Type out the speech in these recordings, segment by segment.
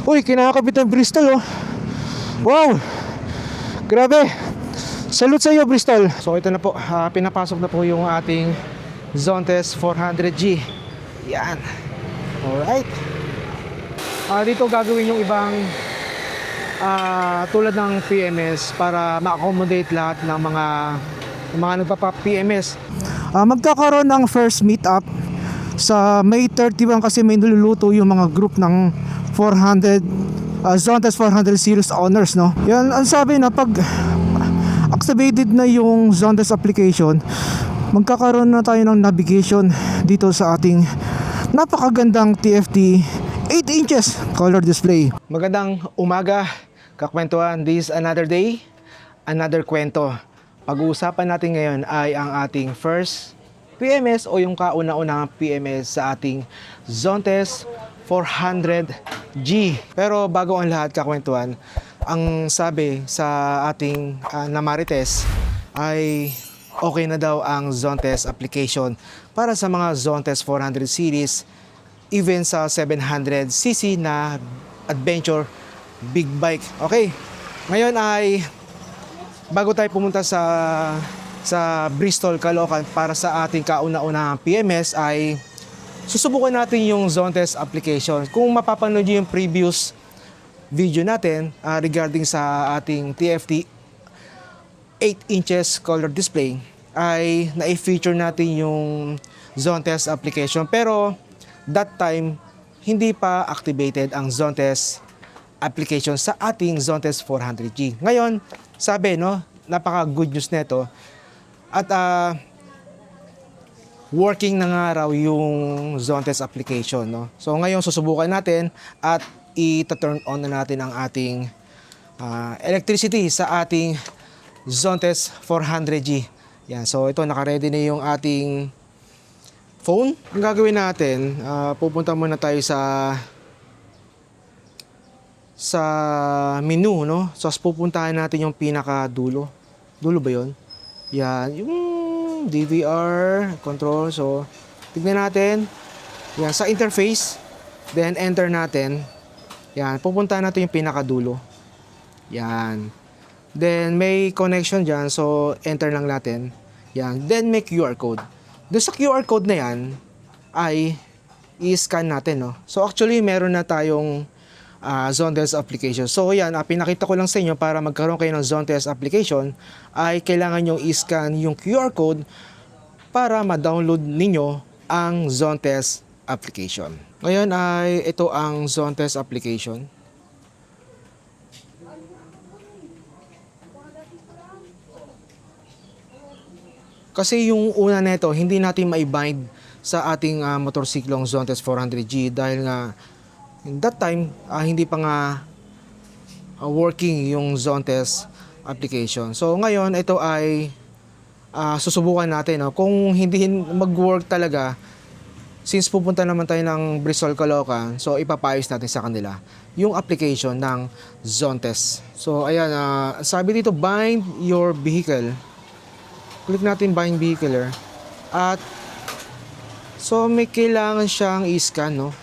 Uy, kinakabit ng Bristol oh. Wow, grabe. Salute sa iyo Bristol. So ito na po, pinapasok na po yung ating Zontes 400G. Yan. Alright. Dito gagawin yung ibang tulad ng PMS para ma-accommodate lahat ng mga nagpapa-PMS. Magkakaroon ng first meet-up sa May 31 kasi may niluluto yung mga group ng 400 Zontes 400 series owners, no? Yan ang sabi na pag activated na yung Zontes application, magkakaroon na tayo ng navigation dito sa ating napakagandang TFT 8 inches color display. Magandang umaga, kakwentuhan. This is another day, another kwento. Pag-uusapan natin ngayon ay ang ating first PMS o yung kauna-unang PMS sa ating Zontes 400G. Pero bago ang lahat, kakwentuhan, ang sabi sa ating namarites ay okay na daw ang Zontes application para sa mga Zontes 400 series, even sa 700cc na adventure big bike. Okay, ngayon ay bago tayo pumunta sa Bristol, Caloocan para sa ating kauna-unang PMS ay susubukan natin yung Zontes application. Kung mapapanood nyo yung previous video natin regarding sa ating TFT 8 inches color display, ay na-feature natin yung Zontes application. Pero that time, hindi pa activated ang Zontes application sa ating Zontes 400G. Ngayon, sabi, no, napaka good news nito. At working na nga raw yung Zontes application, no? So ngayon susubukan natin at i-turn on na natin ang ating electricity sa ating Zontes 400G. Yan, so ito naka-ready na yung ating phone. Ang gagawin natin, pupunta muna tayo sa menu, no? So pupuntahan natin yung pinaka dulo. Dulo ba 'yon? Yan, yung DVR control. So tignan natin. Yan, sa interface, then enter natin. Yan, pupuntahan natin yung pinakadulo. Yan. Then may connection diyan, so enter lang natin. Yan, then may QR code. Doon sa QR code na yan ay i-scan natin, no? So actually meron na tayong Zontes application. So yan, pinakita ko lang sa inyo para magkaroon kayo ng Zontes application ay kailangan nyo i-scan yung QR code para ma-download ninyo ang Zontes application. Ngayon ay ito ang Zontes application. Kasi yung una nito, hindi natin mai-bind sa ating motorsiklong Zontes 400G dahil nga in that time, hindi pa nga working yung Zontes application. So ngayon, ito ay susubukan natin. No? Kung hindi mag-work talaga, since pupunta naman tayo ng Bristol, Caloocan, so ipapayos natin sa kanila yung application ng Zontes. So ayan, sabi dito, bind your vehicle. Click natin bind vehicle. At so may kailangan siyang i-scan, no?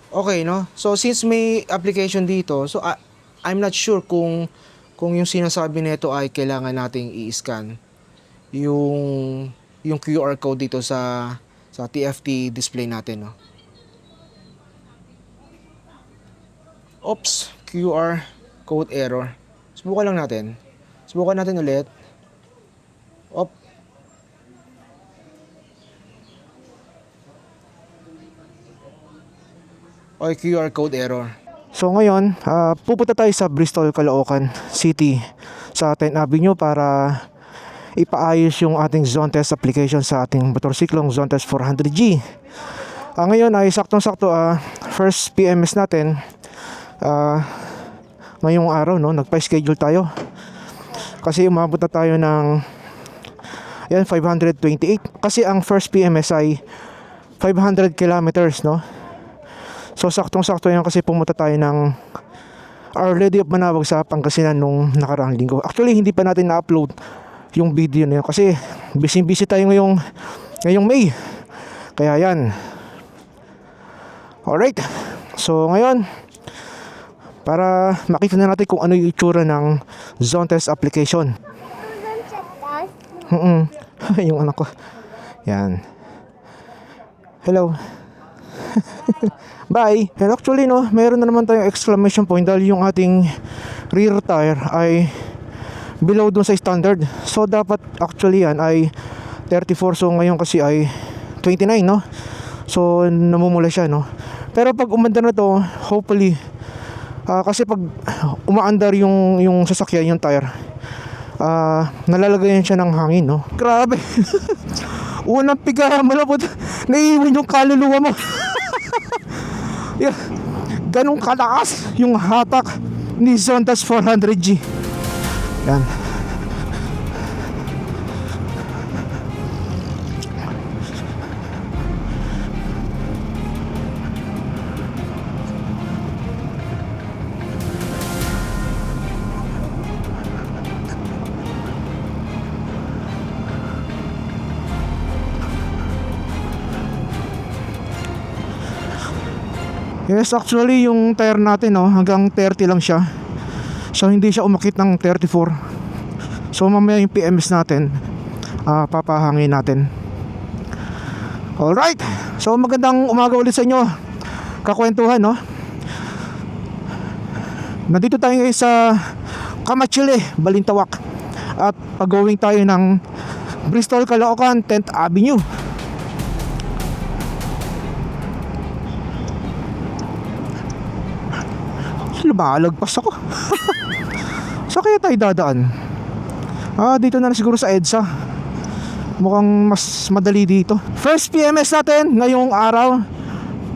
Okay, no? So since may application dito, so I'm not sure kung yung sinasabi nito ay kailangan nating i-scan yung QR code dito sa TFT display natin, no? Oops, QR code error. Subukan lang natin. Subukan natin ulit. Op. O QR code error. So ngayon, pupunta tayo sa Bristol, Caloocan City sa 10th Avenue para ipaayos yung ating Zontes application sa ating motorsiklong Zontes 400G. Ngayon ay saktong-sakto first PMS natin ngayong araw, no? Nagpa-schedule tayo kasi umabot na tayo ng 528 kasi ang first PMS ay 500 kilometers, no? So saktong-sakto yan kasi pumunta tayo ng Our Lady of Manawag sa Pangasinan nung nakaraang linggo. Actually hindi pa natin na-upload yung video na yun kasi busy tayo ngayong May. Kaya yan. Alright. So ngayon, para makita na natin kung ano yung itsura ng zone test application. Yung anak ko. Yan. Hello. Bye. And actually no, mayroon na naman tayong exclamation point dahil yung ating rear tire ay below dun sa standard. So dapat actually yan ay 34. So ngayon kasi ay 29 no. So namumula siya no. Pero pag umandar na to, hopefully kasi pag umaandar yung sasakyan, yung tire, nalalagayan siya ng hangin no. Grabe. Unang piga, malapot, naiiwan yung kaluluwa mo. Yeah, ganun kalakas yung hatak ni Zontas 400G. Yan. Yes, actually yung tire natin no, hanggang 30 lang siya. So hindi siya umakit ng 34. So mamaya yung PMS natin, papahangin natin. Alright, so magandang umaga ulit sa inyo, kakwentuhan no. Nandito tayo ngayon sa Kamachile, Balintawak. At pag-going tayo ng Bristol, Caloocan, 10th Avenue. Lumalagpas ako. Saan kaya tayo dadaan? Dito na siguro sa EDSA. Mukhang mas madali dito. First PMS natin ngayong araw,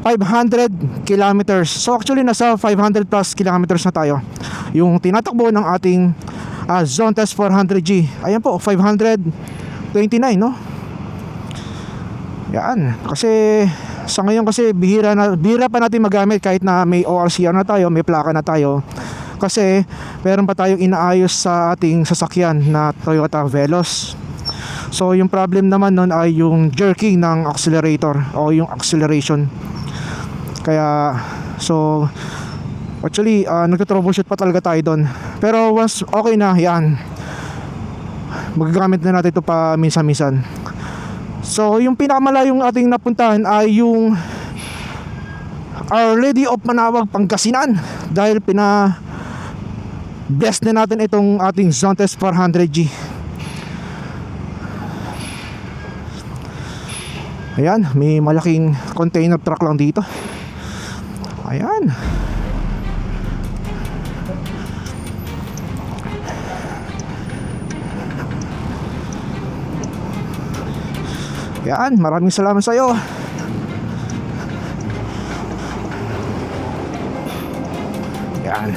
500 kilometers. So actually nasa 500 plus kilometers na tayo. Yung tinatakbo ng ating Zone Test 400G. Ayan po, 529 no. Yan, kasi sa ngayon kasi bihira pa natin magamit kahit na may ORCR na tayo, may plaka na tayo. Kasi meron pa tayong inaayos sa ating sasakyan na Toyota Veloz. So yung problem naman nun ay yung jerking ng accelerator o yung acceleration. Kaya so actually nagto-troubleshoot pa talaga tayo doon. Pero once okay na yan, magagamit na natin ito pa minsan-minsan. So yung pinakamalayong ating napuntahan ay yung Our Lady of Manawag, Pangasinan. Dahil bless na natin itong ating Zone Test 400G. Ayan, may malaking container truck lang dito. Ayan. Yan, maraming salamat sa iyo. Yan.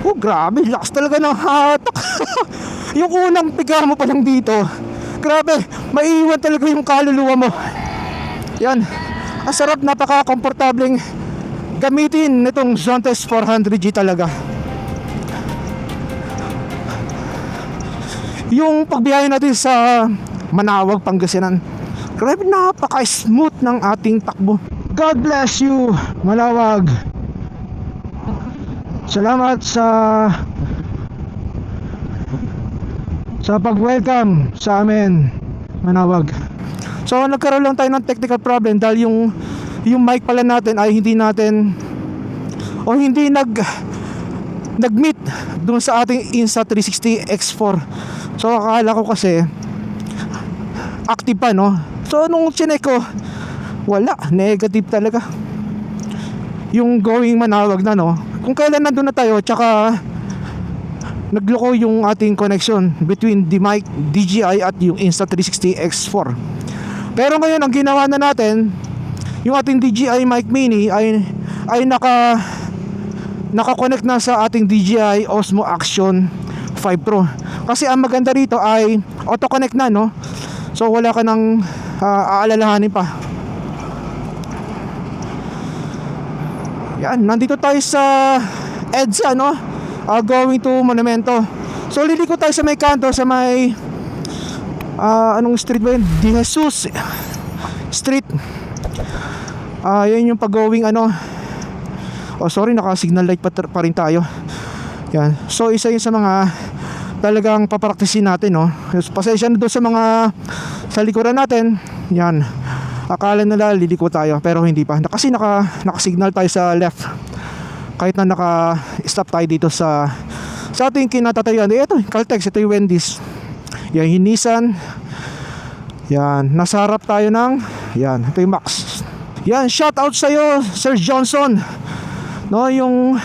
Oh, grabe, lakas talaga ng hatak. Yung unang piga mo pa lang dito, grabe, maiiwan talaga yung kaluluwa mo. Yan, ang sarap, napaka-komportableng gamitin nitong Zone Test 400G talaga. Yung pagbiyahe natin sa Manawag, Pangasinan, grabe, napaka-smooth ng ating takbo. God bless you, Manawag. Salamat sa pag-welcome sa amin, Manawag. So nagkaroon lang tayo ng technical problem dahil yung mic pala natin ay hindi nag-meet dun sa ating Insta360 X4. So akala ko kasi active pa no. So nung chinek ko, wala, negative talaga yung going Manawag na no. Kung kailan nandun na tayo, tsaka nagloko yung ating connection between the mic DJI at yung Insta360 X4. Pero ngayon ang ginawa na natin, yung ating DJI Mic Mini ay naka-connect na sa ating DJI Osmo Action 5 Pro. Kasi ang maganda rito ay auto-connect na no. So wala ka nang aalalahanin pa. Yan, nandito tayo sa EDSA no, going to Monumento. So liliko tayo sa may kanto, sa may anong street ba yun? De Jesus Street. Yan yung pag-going ano. Oh sorry, naka-signal light pa rin tayo. Yan. So isa yun sa mga talagang papraktisin natin, no. Pasensya na doon sa mga sa likuran natin. Yan. Akala nila liliko tayo pero hindi pa. Kasi naka-signal tayo sa left. Kahit na naka-stop tayo dito sa ating kinatatayuan. Ito, Caltex, ito yung Wendy's. Yan, yung Nissan. Yan, nasa harap tayo ng yan, ito yung Max. Yan, shout out sa iyo, Sir Johnson. No, yung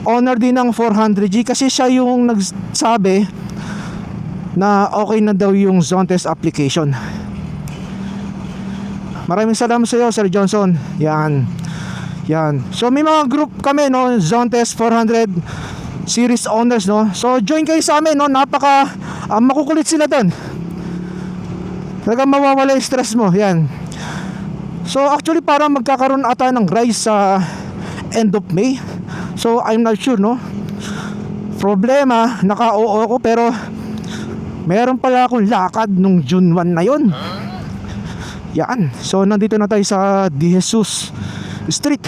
owner din ng 400G kasi siya yung nagsabi na okay na daw yung zone test application. Maraming salamat sa iyo, Sir Johnson. Yan. Yan. So may mga group kami, no, zone test 400 series owners, no. So join kayo sa amin, no. Napaka makukulit sila doon. Talagang mawawala yung stress mo. Yan. So actually parang magkakaroon ata ng rise sa end of May. So I'm not sure, no. Problema, naka-oo ako pero meron pala akong lakad nung June 1 na yun. Yan. So nandito na tayo sa De Jesus Street.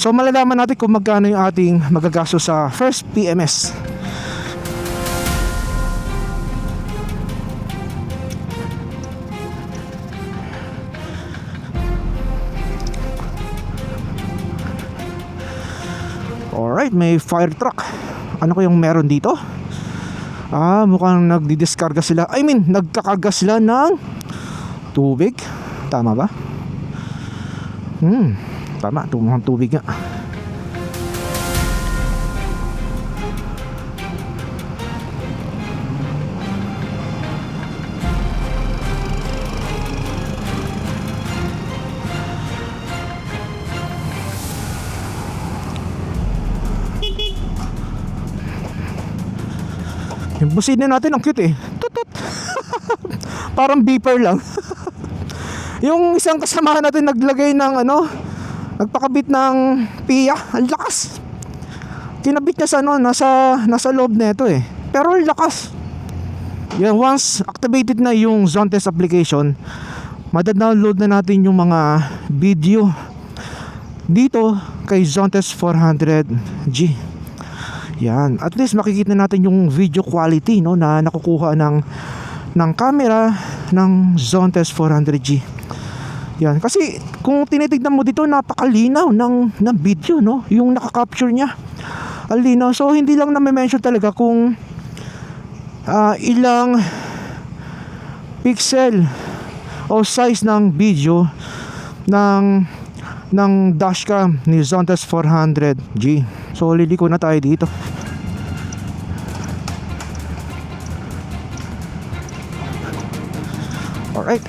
So malalaman natin kung magkano yung ating magagastos sa first PMS. Alright, may fire truck. Ano kayong meron dito? Mukhang nagdidiskarga sila. I mean, nagkakarga sila ng tubig. Tama ba? Tama, mukhang tubig nga. Yung busina natin ang cute eh. Tutut. Parang beeper lang. Yung isang kasamahan natin naglagay ng ano, nagpakabit ng piya. Ang lakas. Kinabit niya sa ano, nasa loob nito eh. Pero ang lakas. Yan, once activated na yung zone test application, madadownload na natin yung mga video dito kay Zone Test 400G. Yan, at least makikita natin yung video quality, no, na nakukuha ng camera ng Zone Test 400G. Yan, kasi kung tinitignan mo dito, napakalinaw ng video, no, yung nakaka-capture niya. Ang linaw. So hindi lang na-mention talaga kung ilang pixel o size ng video ng dashcam ni Zone Test 400G. So liliko na tayo dito. Alright.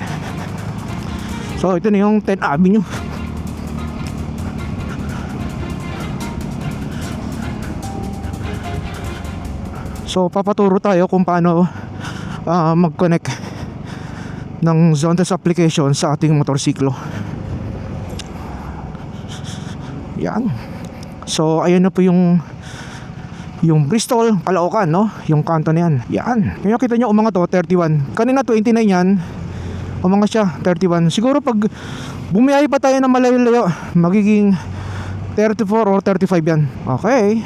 So ito na yung 10th Avenue. So papaturo tayo kung paano mag-connect ng Zone Test application sa ating motorsiklo. Yan. So ayun na po yung Bristol, Caloocan, no? Yung kanto na yan. Yan. Kaya kita nyo umangat to, 31. Kanina 29 yan. Umangat siya, 31. Siguro pag bumiyahe pa tayo ng malayo-layo, magiging 34 or 35 yan. Okay.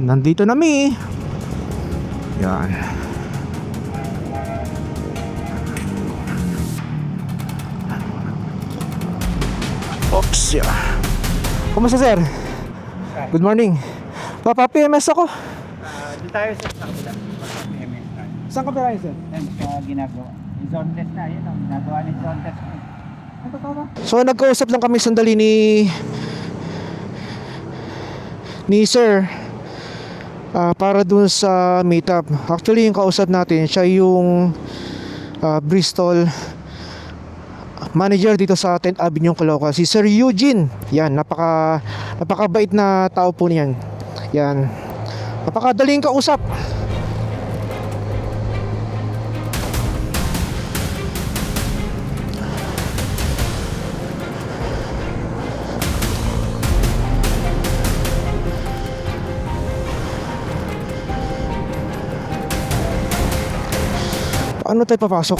Nandito na mi. Yan. Oops, yeah. Kumusta sir? Good morning. Papa-PMS ako. Doon tayo sa kabila. PMS tayo. Saan ka pera sir? Yan, sa ginagawa. Yung zone test na, yun ang ginagawa ng zone test. Ano to ba? So nagkausap lang kami sandali ni sir para dun sa meetup. Actually yung kausap natin, siya yung Bristol manager dito sa 10th Avenue Caloocan, si Sir Eugene. Yan, napakabait na tao po niyan. Yan. Napakadaling kausap. Paano tayo papasok?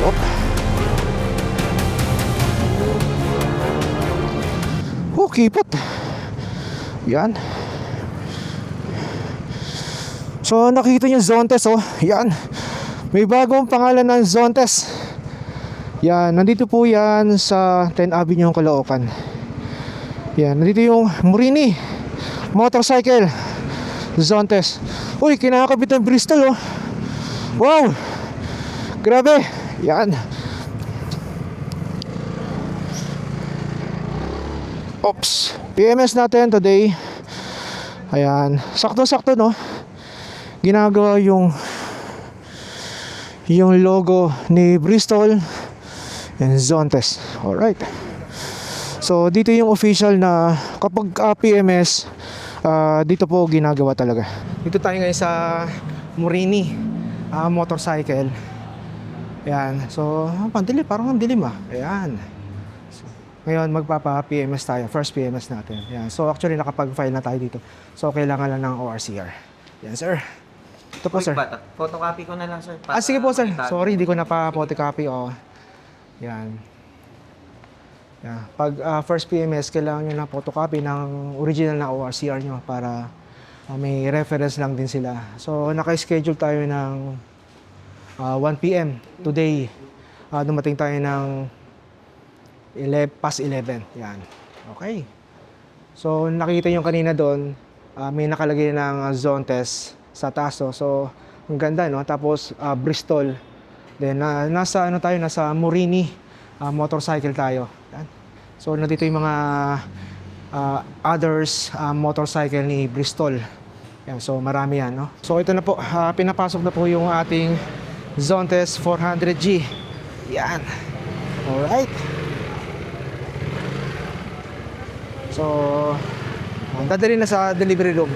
Op. Kipot. Yan. So nakita niyo Zontes, oh. Yan. May bagong pangalan ng Zontes. Yan, nandito po yan sa 10 Avenue, Caloocan. Yan, nandito yung Morini motorcycle Zontes. Uy, kinakabit ng Bristol, oh. Wow. Grabe. Yan. Oops. PMS natin today. Ayan. Sakto-sakto, no? Ginagawa yung logo ni Bristol and Zontes. Alright. So, dito yung official na kapag PMS, dito po ginagawa talaga. Dito tayo ngayon sa Morini motorcycle. Ayan. So, pandilim. Parang ang dilim, ah. Ayan. Ngayon magpapa-PMS tayo, first PMS natin. Yan. So actually nakapag-file na tayo dito. So kailangan lang ng ORCR. Yan sir. Ito po sir. Photocopy ko na lang sir. Sige po sir. Sorry, hindi ko na pa-photocopy. Oh. Yan. Yan. Pag first PMS, kailangan nyo na photocopy ng original na ORCR nyo para may reference lang din sila. So naka-schedule tayo ng 1 PM today. Dumating tayo ng past 11. Yan. Okay. So, nakita nyo kanina doon, may nakalagay ng Zontes sa taso. So, ang ganda, no? Tapos, Bristol. Then, nasa Morini motorcycle tayo. Yan. So, nandito yung mga others motorcycle ni Bristol. Yan. So, marami yan, no? So, ito na po. Pinapasok na po yung ating Zontes 400G. Yan. Alright. So, dadali na sa delivery room.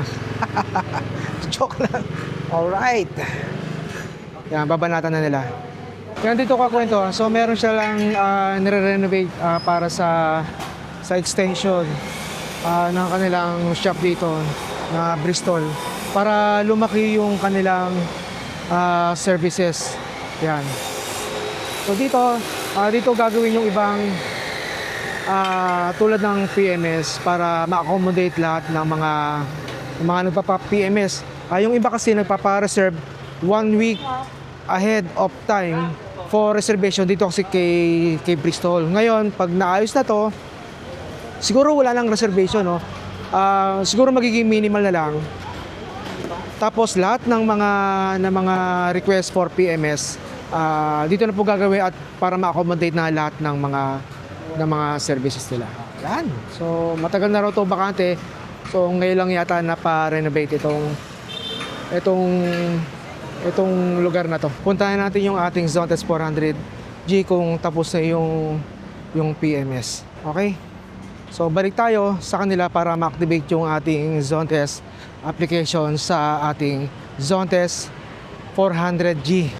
Joke lang. Alright. Yan, babanatan na nila. Yan, dito kakwento. So, meron siya lang nire-renovate para sa extension ng kanilang shop dito na Bristol. Para lumaki yung kanilang services. Yan. So, dito gagawin yung ibang tulad ng PMS para ma-accommodate lahat ng mga nagpapa-PMS. Yung iba kasi nagpapa-reserve 1 week ahead of time for reservation dito kasi kay Bristol. Ngayon, pag naayos na to, siguro wala nang reservation, no? Siguro magiging minimal na lang. Tapos lahat ng mga request for PMS, dito na po gagawin at para ma-accommodate na lahat ng mga services nila. Yan. So, matagal na raw ito bakante. So, ngayon lang yata napa-renovate itong lugar na to. Puntahan natin yung ating Zontes 400G kung tapos na yung PMS. Okay? So, balik tayo sa kanila para ma-activate yung ating Zontes application sa ating Zontes 400G.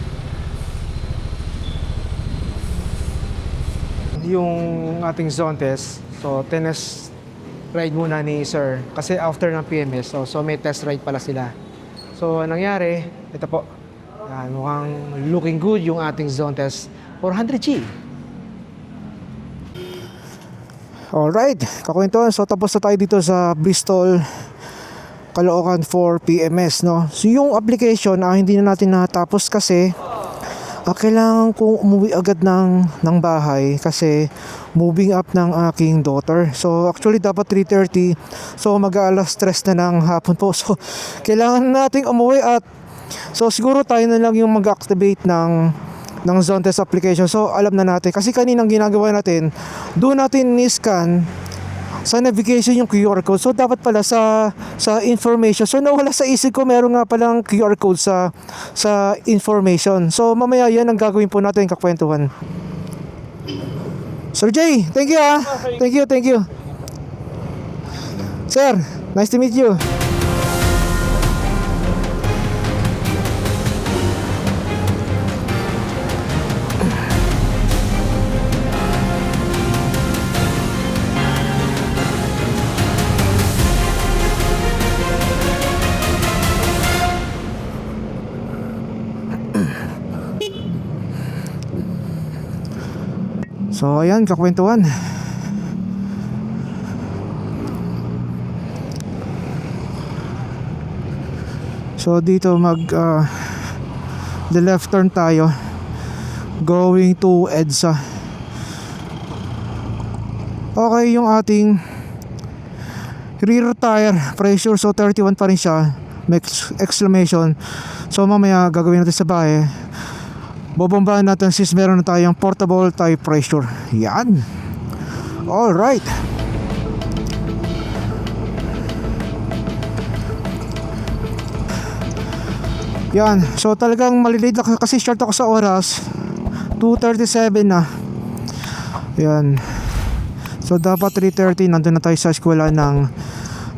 Yung ating Zontes, so tennis ride muna ni sir kasi after ng PMS, so may test ride pala sila. So anong nangyari, ito po, mukhang looking good yung ating Zontes 400G. Alright, kakwento. So tapos na tayo dito sa Bristol Caloocan for PMS, no? So yung application hindi na natin natapos kasi kailangan kong umuwi agad ng bahay kasi moving up ng aking daughter. So actually dapat 3:30. So mag-aalas 3 na ng hapon po. So kailangan nating umuwi at so siguro tayo na lang yung mag-activate ng Zontes application. So alam na natin kasi kaninang ginagawa natin, doon natin ni-scan sa navigation yung QR code. So dapat pala sa information. So nawala sa isip ko, meron nga palang QR code sa information. So mamaya yan ang gagawin po natin, kakwentuhan. Sir Jay, thank you ah. Thank you. Sir, nice to meet you. So ayan, kakwentuhan. So dito the left turn tayo going to EDSA. Okay, yung ating rear tire pressure, so 31 pa rin siya, may exclamation. So mamaya gagawin natin sa bahay, bobombahan natin since meron na tayong portable tire pressure. Yan. Alright. Yan, so talagang malilate na kasi short ako sa oras. 2:37 na. Yan. So dapat 3:30 nandun na tayo sa eskwela ng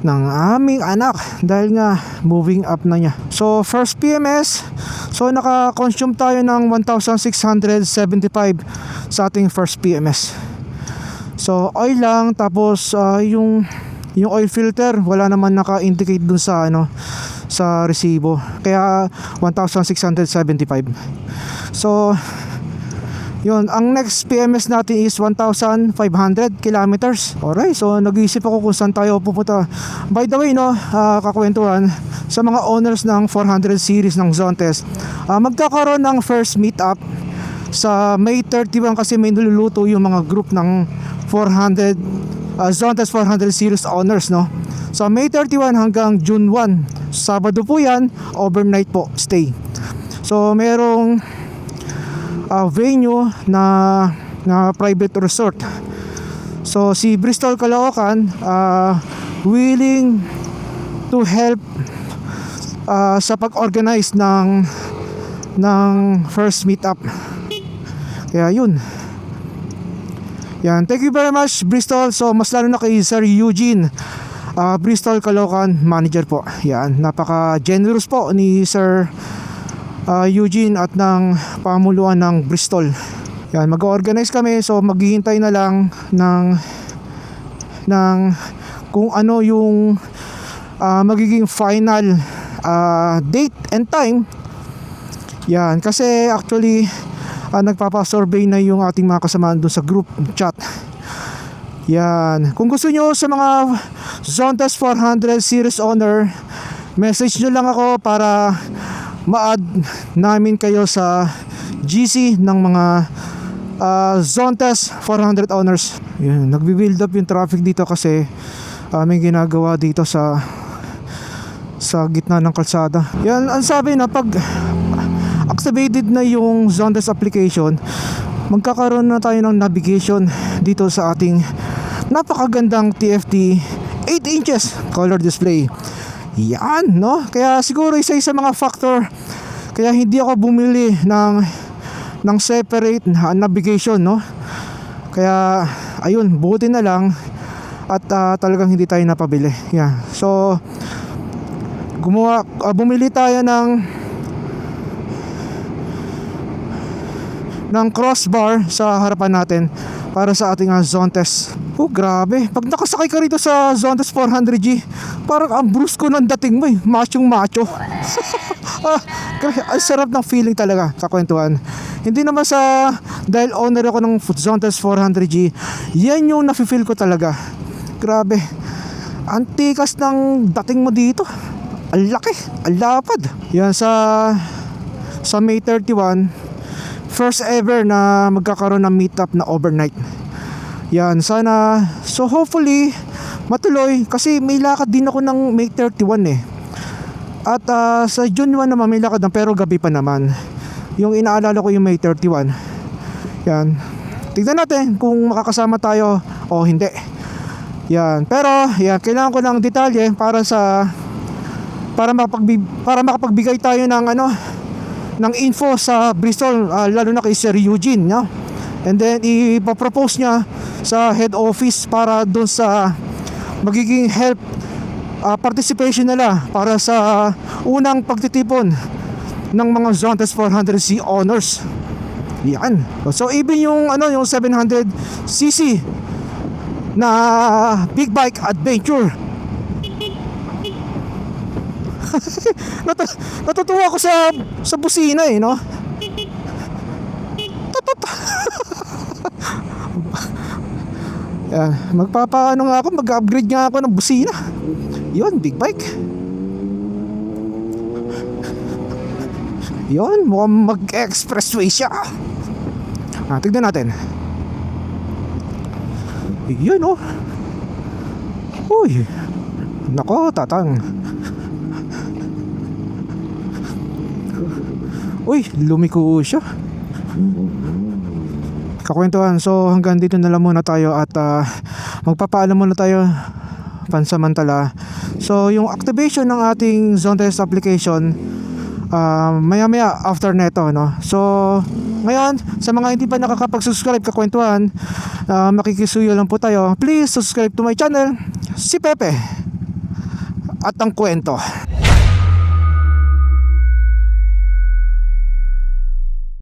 aming anak dahil nga moving up na niya. So first PMS, so naka-consume tayo ng 1,675 sa ating first PMS. So oil lang, tapos yung oil filter wala naman naka-indicate dun sa sa resibo, kaya 1,675. So yun, ang next PMS natin is 1,500 kilometers. Alright, so nag-iisip ako kung saan tayo pupunta. By the way, kakwentuhan sa mga owners ng 400 series ng Zontes, magkakaroon ng first meet up sa May 31 kasi may niluluto yung mga group ng 400 Zontes 400 series owners, no? So May 31 hanggang June 1, Sabado po yan, overnight po stay. So merong venue na private resort. So si Bristol Caloocan willing to help sa pag-organize ng first meetup. Kaya yun. Yan, thank you very much Bristol. So mas lalo na kay Sir Eugene, Bristol Caloocan manager po. Yan, napaka generous po ni Sir Eugene at ng pamuluan ng Bristol. Yan, mag-organize kami, so maghihintay na lang ng kung ano yung magiging final date and time. Yan, kasi actually nagpapasurvey na yung ating mga kasamaan doon sa group chat. Yan, kung gusto nyo sa mga Zontes 400 series owner, message nyo lang ako para ma-add namin kayo sa GC ng mga Zontes 400 owners. Yan, nagbi-build up yung traffic dito kasi may ginagawa dito sa gitna ng kalsada. Yan, ang sabi na pag activated na yung Zontes application, magkakaroon na tayo ng navigation dito sa ating napakagandang TFT 8 inches color display. Yan, no? Kaya siguro isa sa mga factor kaya hindi ako bumili ng separate navigation, no? Kaya ayun, buti na lang at talagang hindi tayo napabili. Yeah. So bumili tayo ng crossbar sa harapan natin para sa ating Zontes. Oh, grabe. Pag nakasakay ka rito sa Zontes 400G, parang ang brusco ng dating mo eh. Machong macho. Ang sarap ng feeling talaga, kakwentuhan. Hindi naman dahil owner ako ng Zontes 400G, yan yung nafe-feel ko talaga. Grabe. Ang tikas ng dating mo dito. Ang laki, ang lapad. Yan sa May 31, first ever na magkakaroon ng meetup na overnight. Yan, sana, so hopefully matuloy kasi may lakad din ako ng May 31 eh. At sa June 1 naman may lakad na, pero gabi pa naman. Yung inaalala ko yung May 31. Yan, tignan natin kung makakasama tayo o hindi. Yan, pero yan, kailangan ko ng detalye para makapagbigay tayo ng info sa Bristol, lalo na kay Sir Eugene, no? And then ipapropose niya sa head office para doon sa magiging help participation nila para sa unang pagtitipon ng mga Zontes 400C owners. Yan. So even yung 700cc na big bike adventure. Natutuwa ako sa busina eh, no? Yan, magpapaano nga ako, mag-upgrade nga ako ng busina. Yun, big bike. Yun, mukhang mag-expressway siya. Tignan natin. Yun oh. Uy, nako, tatang. Uy, lumiko siya. Kakwentuhan, so hanggang dito na lang muna tayo at magpapaalam muna tayo pansamantala. So yung activation ng ating zone test application maya maya after neto, no? So ngayon, sa mga hindi pa nakakapag-subscribe, kakwentuhan, makikisuyo lang po tayo. Please subscribe to my channel, si Pepe at ang kwento.